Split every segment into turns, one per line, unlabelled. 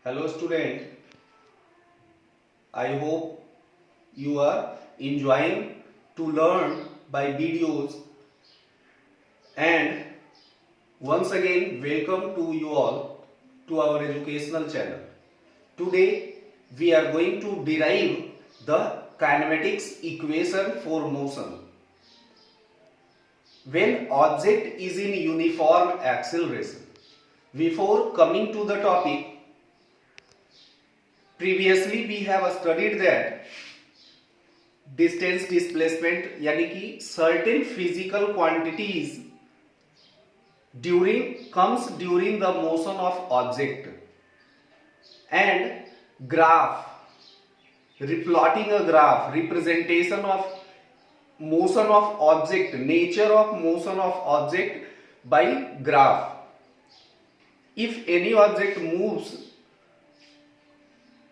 Hello student, I hope you are enjoying to learn by videos, and once again welcome to you all to our educational channel. Today we are going to derive the kinematics equation for motion. When object is in uniform acceleration. Before coming to the topic, previously we have studied that distance displacement यानी कि certain physical quantities comes during the motion of object, and graph, plotting a graph, representation of motion of object, nature of motion of object by graph. If any object moves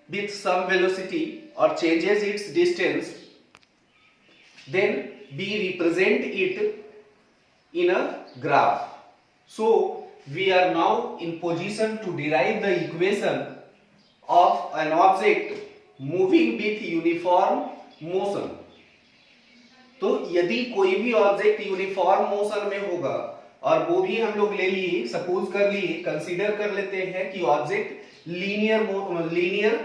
with some velocity or changes its distance, then we represent it in a graph. So we are now in position to derive the equation of an object moving with uniform motion. तो यदि कोई भी object uniform motion में होगा और वो भी हम लोग ले लिए, सपोज कर लिए, कंसीडर कर लेते हैं कि ऑब्जेक्ट लीनियर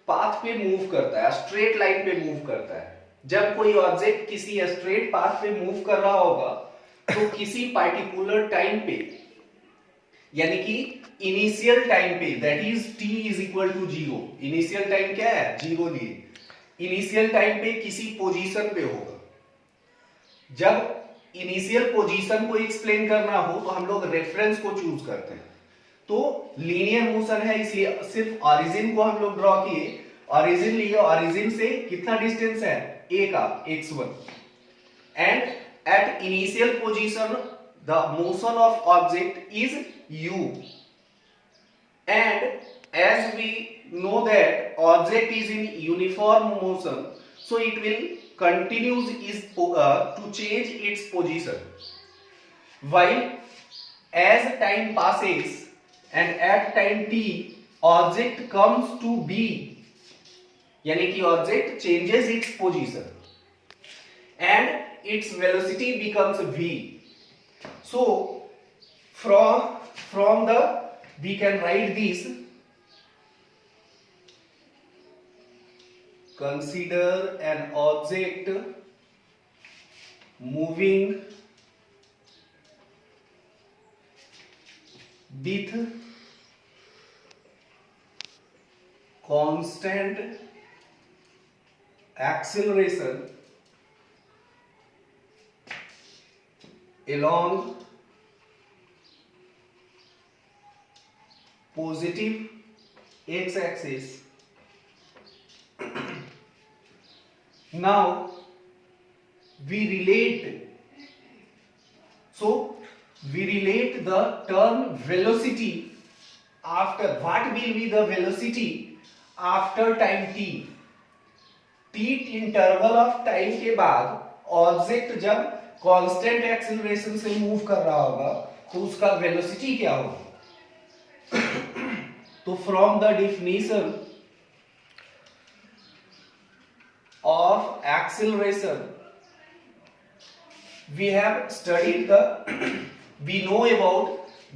पाथ पे मूव करता है, स्ट्रेट लाइन पे मूव करता है. जब कोई ऑब्जेक्ट किसी स्ट्रेट पाथ पे मूव कर रहा होगा तो किसी पार्टिकुलर टाइम पे, यानी कि इनिशियल टाइम पे, that is t is equal to 0. Initial time क्या है? 0 लिए. इनिशियल टाइम पे किसी पोजीशन पे होगा. जब इनिशियल पोजीशन को एक्सप्लेन करना हो तो हम लोग रेफरेंस को चूज करते हैं. तो लीनियर मोशन है, इसलिए सिर्फ ऑरिजिन को हम लोग ड्रॉ किए. ऑरिजिन लिए, ऑरिजिन से कितना डिस्टेंस है? a का, x1. And at initial position the motion of object is u. And as we know that object is in uniform motion, so it will continues to change its position, while as time passes and at time t object comes to be, यानी कि object changes its position and its velocity becomes v. So from the we can write this. Consider an object moving with constant acceleration along positive x-axis. Now we relate the term velocity after. What will be the velocity after time t? t interval of time के बाद object जब constant acceleration से move कर रहा होगा तो उसका velocity क्या होगा? तो from the definition of acceleration we have studied we know about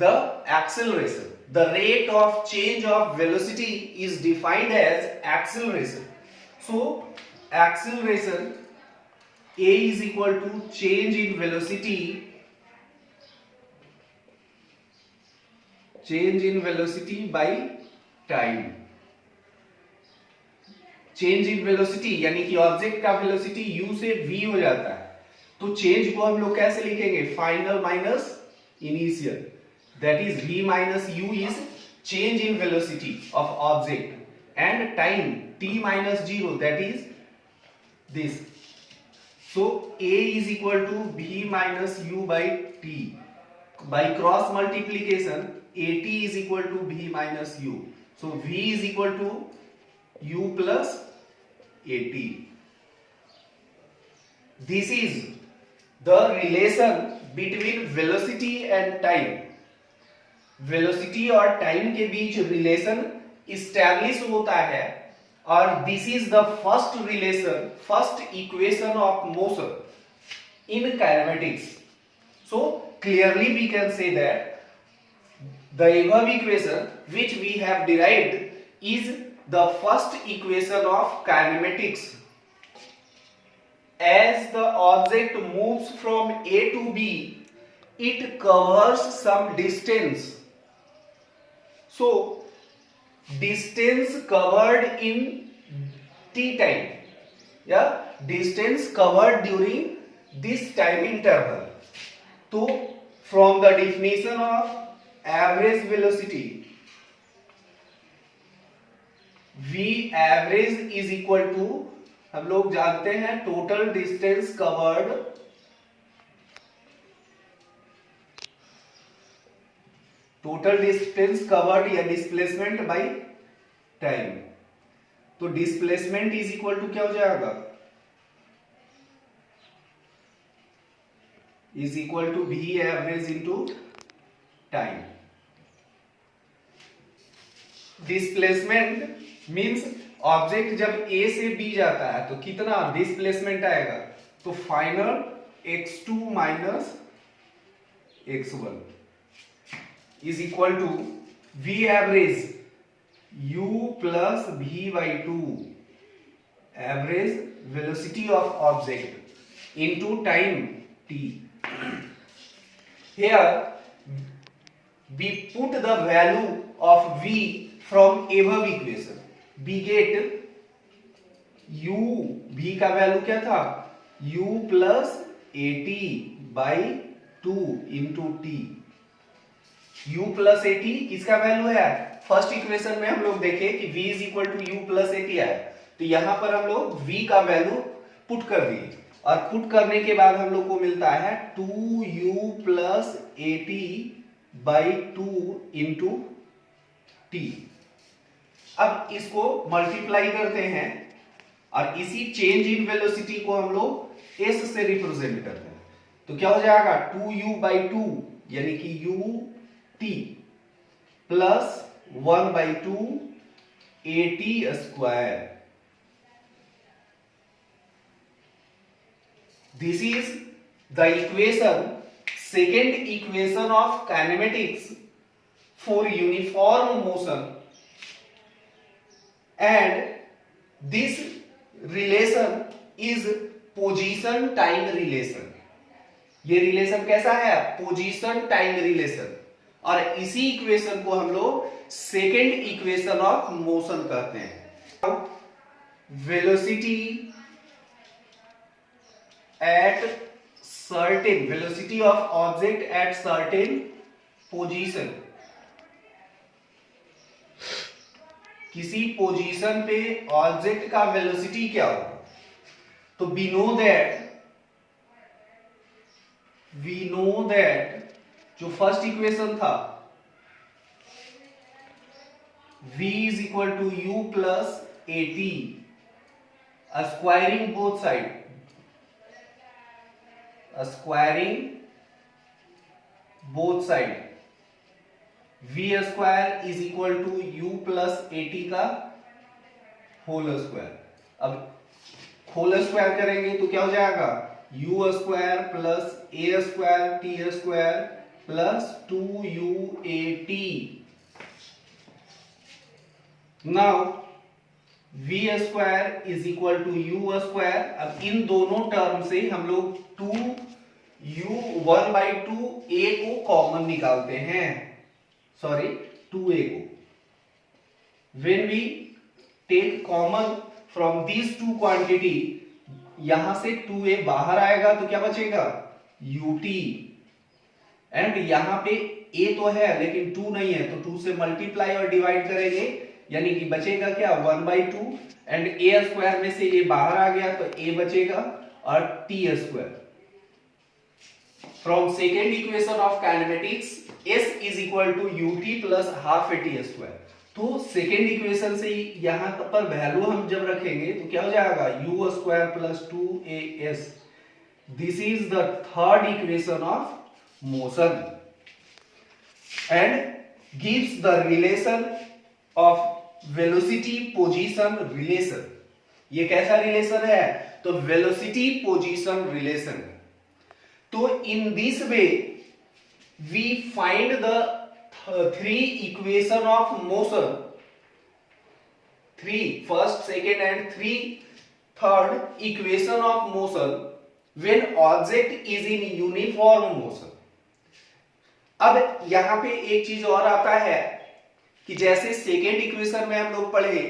the acceleration. The rate of change of velocity is defined as acceleration. So acceleration a is equal to change in velocity by time. Change in velocity यानी कि object का velocity u से v हो जाता है, तो change को हम लोग कैसे लिखेंगे? Final minus initial, that is v minus u is change in velocity of object, and time t minus 0, that is this. So a is equal to v minus u by t. By cross multiplication at is equal to v minus u. So v is equal to u plus at. This is the relation between velocity and time. Velocity और time के बीच relation establish होता है और this is the first relation, first equation of motion in kinematics. So clearly we can say that the above equation which we have derived is the first equation of kinematics. As the object moves from A to B, it covers some distance. So distance covered in t time, yeah, distance covered during this time interval. तो from the definition of average velocity, v average is equal to, हम लोग जानते हैं total distance covered या displacement by time. तो displacement is equal to क्या हो जाएगा, is equal to v average into time. Displacement means object जब A से B जाता है तो कितना डिस्प्लेसमेंट आएगा, तो final x2 minus x1 is equal to v average u plus v by two average velocity of object into time t. Here we put the value of v from above equation. We get u, v का value क्या था, u plus at by 2 into t. u plus at किसका value है, first equation में हम लोग देखे कि v is equal to u plus at है, तो यहां पर हम लोग v का वैल्यू पुट कर दिए और पुट करने के बाद हम लोग को मिलता है 2u plus at by 2 into T. अब इसको मल्टीप्लाई करते हैं और इसी चेंज इन वेलोसिटी को हम लोग s से रिप्रेजेंट करते हैं, तो क्या हो जाएगा 2u बाई 2 यानी कि ut plus 1 by 2 at square. This is the equation, second equation of kinematics for uniform motion, and this relation is position time relation. ये रिलेशन कैसा है, पोजीशन टाइम रिलेशन, और इसी इक्वेशन को हम लोग सेकेंड इक्वेशन ऑफ मोशन कहते हैं. Velocity at certain velocity of object at certain position, किसी पोजीशन पे ऑब्जेक्ट का वेलोसिटी क्या होगा, तो we know that जो फर्स्ट इक्वेशन था v is equal to u plus at, squaring both side, squaring both side, v square is equal to u plus at का whole square. अब whole square करेंगे तो क्या हो जाएगा, u square plus a square t square plus 2uat. Now v square is equal to u square. अब इन दोनों टर्म से हम लोग 2u 1 बाई 2a को कॉमन निकालते हैं, सॉरी 2a को. When we take common from this two quantity, यहां से 2a बाहर आएगा तो क्या बचेगा, ut, एंड यहां पे a तो है लेकिन 2 नहीं है, तो 2 से मल्टीप्लाई और डिवाइड करेंगे, यानी कि बचेगा क्या 1 बाई 2, एंड a स्क्वायर में से a बाहर आ गया तो a बचेगा और t square. From second equation of kinematics, s is equal to ut plus half at square. तो सेकेंड इक्वेशन से यहां पर वैल्यू हम जब रखेंगे तो क्या हो जाएगा, u square plus 2as. This is the third equation of motion and gives the relation of velocity position relation. ये कैसा रिलेशन है? तो वेलोसिटी पोजीशन रिलेशन। तो in this way we find the three equation of motion, three first second and three third equation of motion when object is in uniform motion. अब यहां पे एक चीज और आता है कि जैसे सेकेंड इक्वेशन में हम लोग पढ़े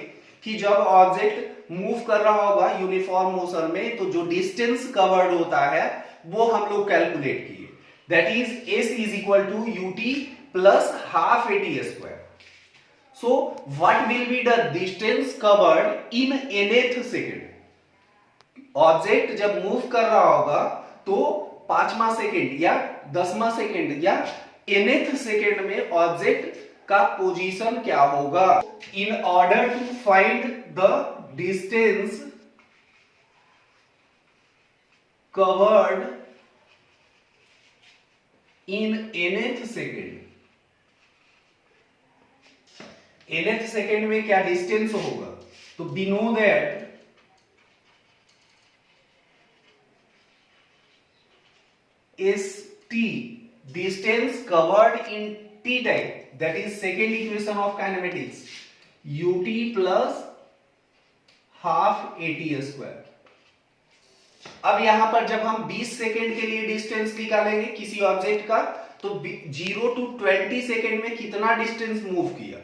कि जब ऑब्जेक्ट मूव कर रहा होगा यूनिफॉर्म मोशन में तो जो डिस्टेंस कवर्ड होता है वो हम लोग कैलकुलेट किए, that is S is equal to ut plus half at square. So what will be the distance covered in nth second? Object जब मूव कर रहा होगा तो 5वां सेकेंड या 10वां सेकेंड या nth सेकेंड में ऑब्जेक्ट का पोजीशन क्या होगा? In order to find the distance covered in nth second, nth second में क्या डिस्टेंस होगा? तो we know that S T distance covered in T time, that is second equation of kinematics, ut plus half at square। अब यहां पर जब हम 20 second के लिए डिस्टेंस निकालेंगे किसी ऑब्जेक्ट का तो 0 to 20 सेकेंड में कितना डिस्टेंस मूव किया?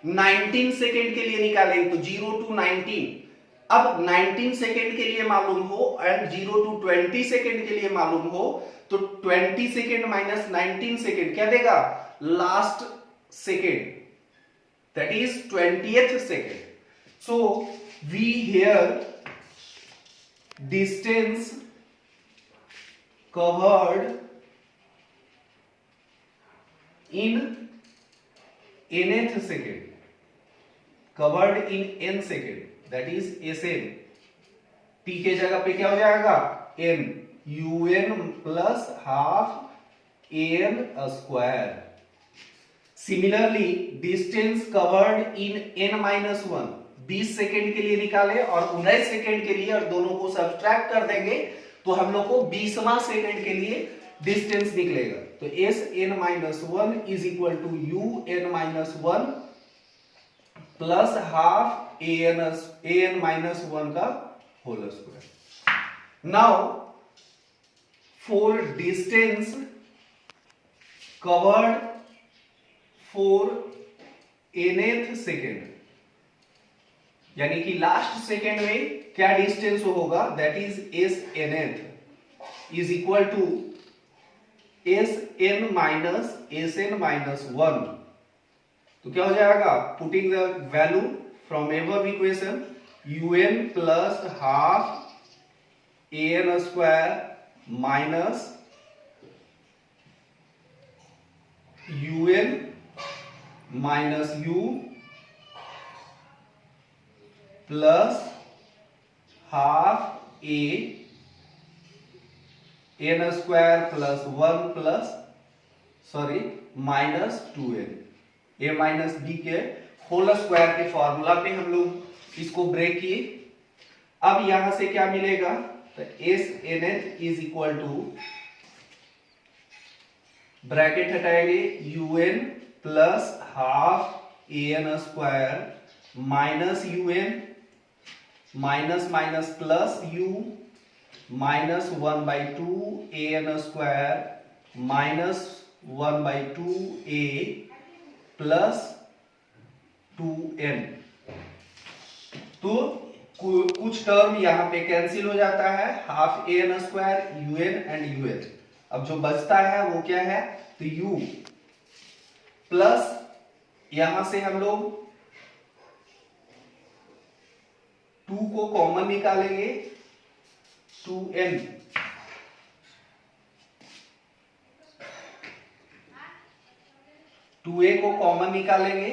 19 सेकेंड के लिए निकालेंगे तो 0 to 19। अब 19 सेकेंड के लिए मालूम हो एंड 0 to 20 सेकेंड के लिए मालूम हो तो 20 सेकेंड माइनस 19 सेकेंड क्या देगा? Last second, that is 20th second। So we here distance covered in nth second, covered in n second, that is Sn। t के जगह पे क्या हो जाएगा? n, un plus half an square. Similarly distance covered in n minus 1, 20 second के लिए निकाले और 19 सेकेंड के लिए और दोनों को सब्ट्रैक्ट कर देंगे तो हम लोग को 20वां सेकेंड के लिए डिस्टेंस निकलेगा। तो S N minus 1 is equal to U N minus 1 plus half A N minus 1 का whole square. Now for distance covered for nth second, यानी कि लास्ट सेकेंड में क्या डिस्टेंस होगा? That is S nth is equal to S N minus 1। तो क्या हो जाएगा? Putting the value from above equation un plus half A N square minus un minus u plus half A N square plus 1 plus minus 2n, a minus b के whole square के formula पे हम लोग इसको break किए। अब यहां से क्या मिलेगा? तो S N H is equal to bracket हटाएंगे un plus half A N square minus un minus minus plus u minus 1/2 A N square minus 1/2 a plus 2n। तो कुछ टर्म यहां पे कैंसिल हो जाता है, half A N square un and un। अब जो बचता है वो क्या है? तो u प्लस यहां से हम लोग 2 को कॉमन निकालेंगे 2n, टू ए को कॉमन निकालेंगे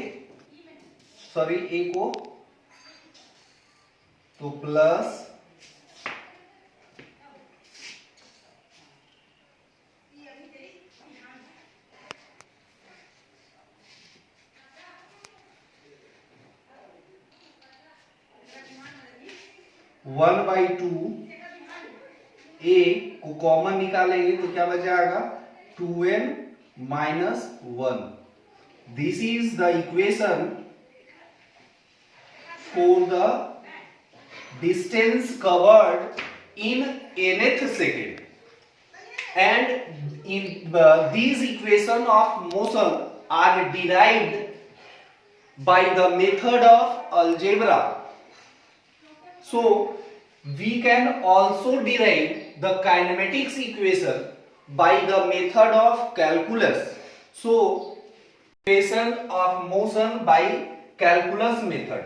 ए को तो प्लस 1/2 a को कॉमन निकालेंगे तो क्या बच जाएगा 2n minus 1. This is the equation for the distance covered in nth second, and in these equation of motion are derived by the method of algebra. So we can also derive the kinematics equation by the method of calculus. So equation of motion by calculus method.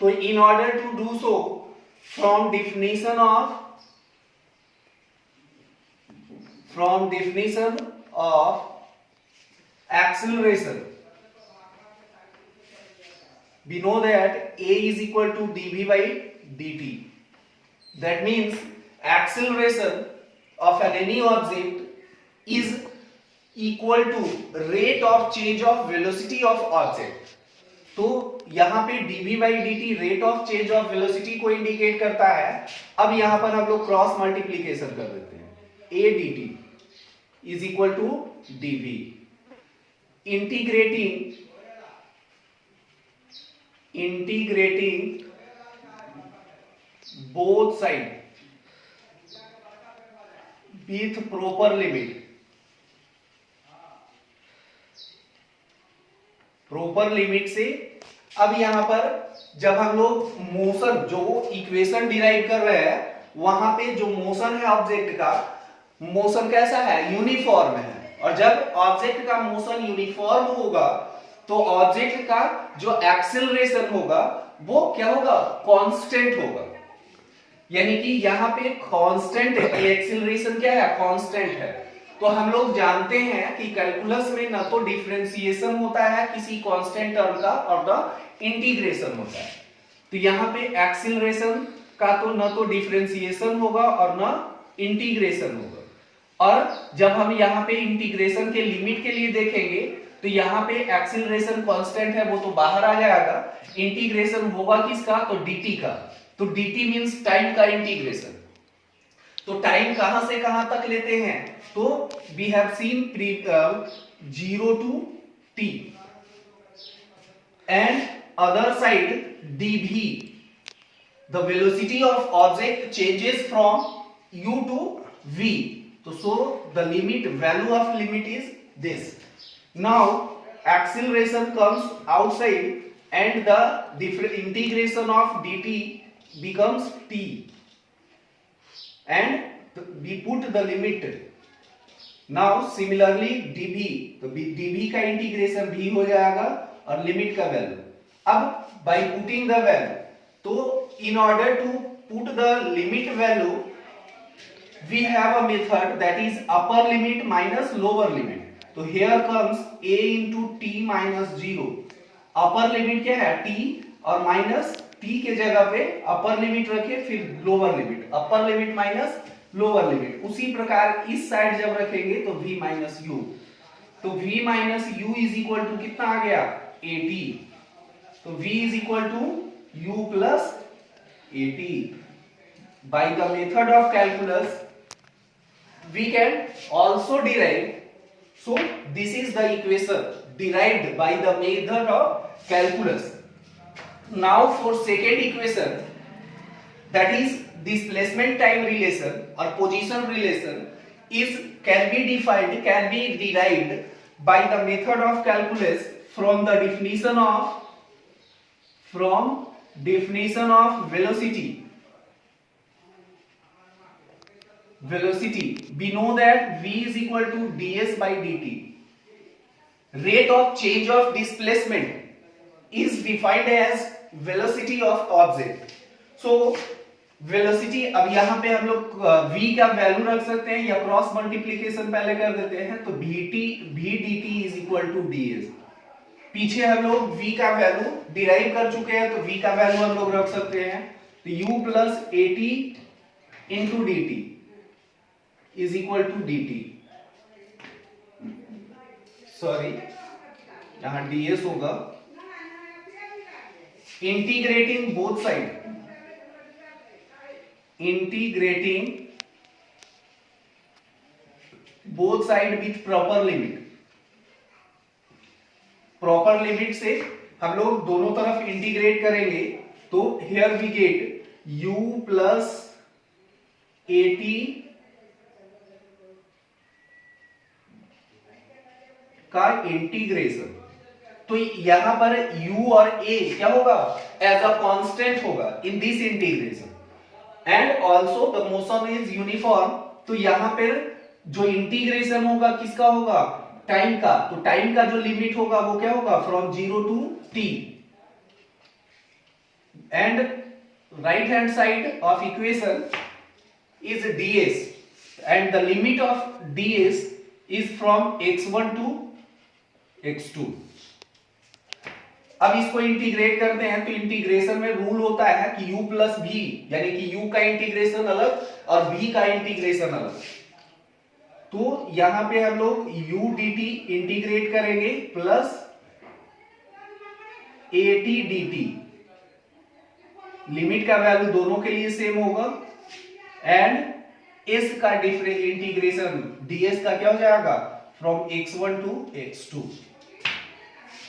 So in order to do so, from definition of acceleration, we know that a is equal to dv by dt. That means acceleration of any object is equal to rate of change of velocity of object. तो यहाँ पे dv by dt rate of change of velocity को indicate करता है. अब यहाँ पर हम लोग क्रॉस मल्टीप्लीकेशन कर देते हैं. a dt is equal to dv. Integrating both side with proper limit. Proper limit से अब यहां पर जब हम लोग मोशन जो इक्वेशन डिराइव कर रहे हैं वहां पे जो मोशन है ऑब्जेक्ट का, मोशन कैसा है, यूनिफॉर्म है. और जब ऑब्जेक्ट का मोशन यूनिफॉर्म होगा तो ऑब्जेक्ट का जो एक्सेलरेशन होगा वो क्या होगा, कांस्टेंट होगा. यानी कि यहां पे कांस्टेंट है, एक्सेलरेशन क्या है, कांस्टेंट है. तो हम लोग जानते हैं कि कैलकुलस में ना तो डिफरेंशिएशन होता है किसी कांस्टेंट टर्म का और ना इंटीग्रेशन होता है. तो यहाँ पे एक्सेलरेशन का तो ना तो डिफरेंशिएशन होगा और ना इंटीग्रेशन होगा. और जब हम यहाँ पे इंटीग्रेशन के लिमिट के लिए देखेंगे तो यहाँ पे एक्सेलरेशन कांस्टेंट है वो तो बाहर आ जाएगा. इंटीग्रेशन होगा किसका, तो dt का. तो dt मींस टाइम का इंटीग्रेशन. तो टाइम कहां से कहां तक लेते हैं, तो we have seen 0 to t and other side dv, the velocity of object changes from u to v. So the limit value of limit is this. Now acceleration comes outside and the different integration of dt becomes t and we put the limit. Now similarly dv, तो dv का integration v हो जाएगा और limit का value. अब by putting the value, तो in order to put the limit value we have a method that is upper limit minus lower limit. तो here comes a into t minus 0. Upper limit क्या है, t, और minus t के जगह पे अपर limit रखे, फिर lower limit, upper limit minus lower limit. उसी प्रकार इस साइड जब रखेंगे तो v माइनस u. तो v minus u is equal to कितना आ गया, at. तो v is equal to u plus at. By the method of calculus we can also derive. So this is the equation derived by the method of calculus. Now for second equation, that is displacement time relation or position relation, is can be derived by the method of calculus from the definition of velocity. We know that v is equal to ds by dt. Rate of change of displacement is defined as velocity of object. So velocity, अब यहाँ पे हम लोग v का value रख सकते हैं या क्रॉस मल्टीप्लीकेशन पहले कर देते हैं. तो v dt is equal to ds. पीछे हम लोग v का वैल्यू डिराइव कर चुके हैं तो v का वैल्यू हम लोग रख सकते हैं. तो u plus at into dt is equal to dt. Sorry, यहां ds होगा. Integrating both side integrating both side with proper limit. Proper limit से हम लोग दोनों तरफ इंटीग्रेट करेंगे तो here we get u plus AT का इंटीग्रेशन। तो यहां पर u और a क्या होगा, एज अ कांस्टेंट होगा in this integration and also the motion is uniform. तो यहां पर जो इंटीग्रेशन होगा किसका होगा, टाइम का। तो टाइम का जो लिमिट होगा वो क्या होगा, from 0 to t and right hand side of equation is ds and the limit of ds is from x1 to x2। अब इसको इंटीग्रेट करते हैं तो इंटीग्रेशन में रूल होता है कि u प्लस v, यानी कि u का इंटीग्रेशन अलग और v का इंटीग्रेशन अलग। तो यहां पे हम लोग u dt इंटीग्रेट करेंगे प्लस at dt, लिमिट का वैल्यू दोनों के लिए सेम होगा एंड s का डिफरेंस इंटीग्रेशन ds का क्या हो जाएगा, फ्रॉम x1 टू x2।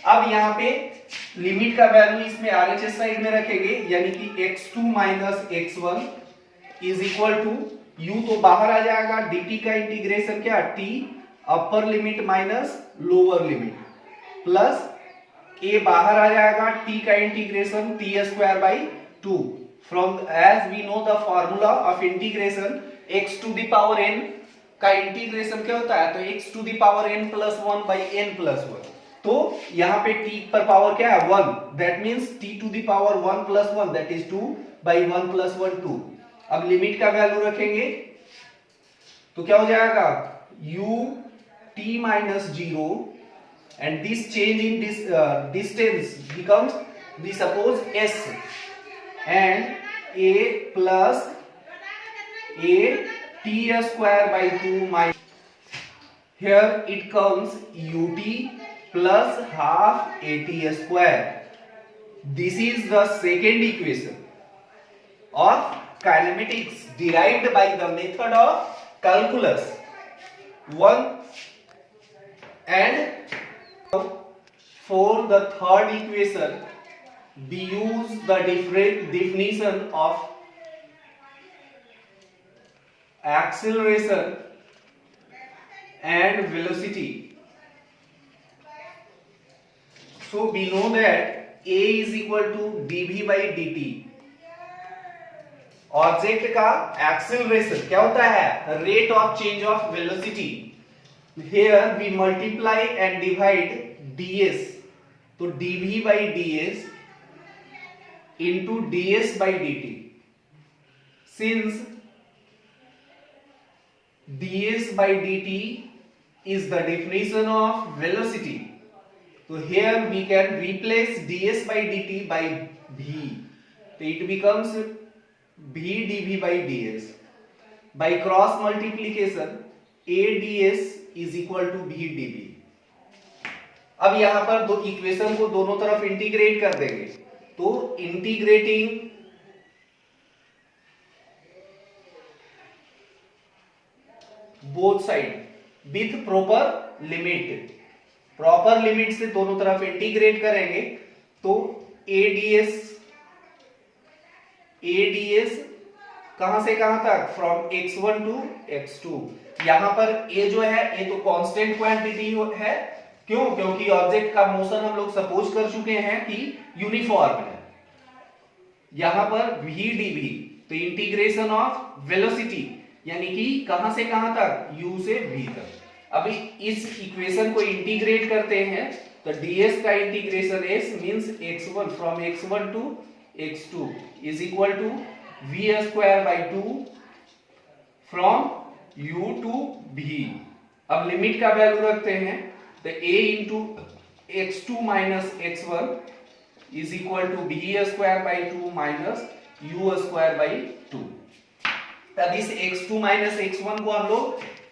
अब यहां पे लिमिट का वैल्यू इसमें RHS साइड में रखेंगे, यानी कि x2 minus x1 is equal to u तो बाहर आ जाएगा, dt का इंटीग्रेशन क्या, t upper limit minus lower limit plus a बाहर आ जाएगा, t का integration t square by 2 from as we know the formula of integration x to the power n का इंटीग्रेशन क्या होता है, तो x to the power n plus 1 by n plus 1। तो यहां पे t पर पावर क्या है, 1, that means t to the power 1 plus 1 that is 2 by 1 plus 1 2। अब लिमिट का वैल्यू रखेंगे तो क्या हो जाएगा, u t minus 0 and this change in this distance becomes, we suppose s and a plus a t square by 2 minus, here it comes ut plus half at square. This is the second equation of kinematics derived by the method of calculus 1 and for the third equation we use the different definition of acceleration and velocity. So we know that a is equal to dv by dt। Object का acceleration क्या होता है, rate of change of velocity. Here we multiply and divide ds, तो dv by ds into ds by dt। Since ds by dt is the definition of velocity, so here we can replace ds by dt by v, so it becomes v dv by ds। by cross multiplication a ds is equal to v dv। अब यहां पर दो equation को दोनों तरफ integrate कर देंगे, तो integrating both side with proper limit, proper limit से दोनों तरफ इंटीग्रेट करेंगे तो ADS कहां से कहां तक, फ्रॉम x1 टू x2। यहां पर a जो है ये तो कांस्टेंट क्वांटिटी है, क्यों, क्योंकि ऑब्जेक्ट का मोशन हम लोग सपोज कर चुके हैं कि यूनिफॉर्म है। यहां पर v dv तो इंटीग्रेशन ऑफ वेलोसिटी, यानी कि कहां से कहां तक, u से v तक। अभी इस इक्वेशन को इंटीग्रेट करते हैं तो ds का integration s means x1 from x1 to x2 is equal to v square by 2 from u to v। अब लिमिट का वैल्यू रखते हैं तो a into x2 minus x1 is equal to v square by 2 minus u square by 2। इस x2 minus x1 को हम लोग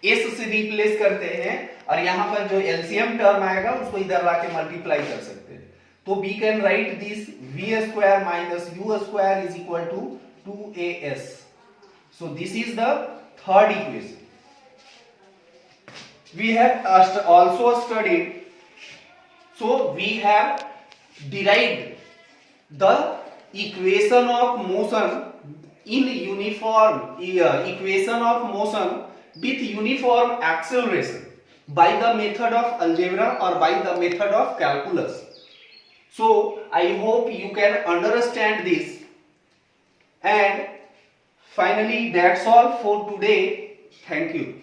s से रिप्लेस करते हैं और यहां पर जो एलसीएम टर्म आएगा उसको इधर लाके मल्टीप्लाई कर सकते हैं। तो we can write this v स्क्वायर minus u square is equal to 2as। So this is the third equation. We have also studied, so we have derived the equation of motion in uniform equation of motion with uniform acceleration by the method of algebra or by the method of calculus. So I hope you can understand this, and finally that's all for today. Thank you.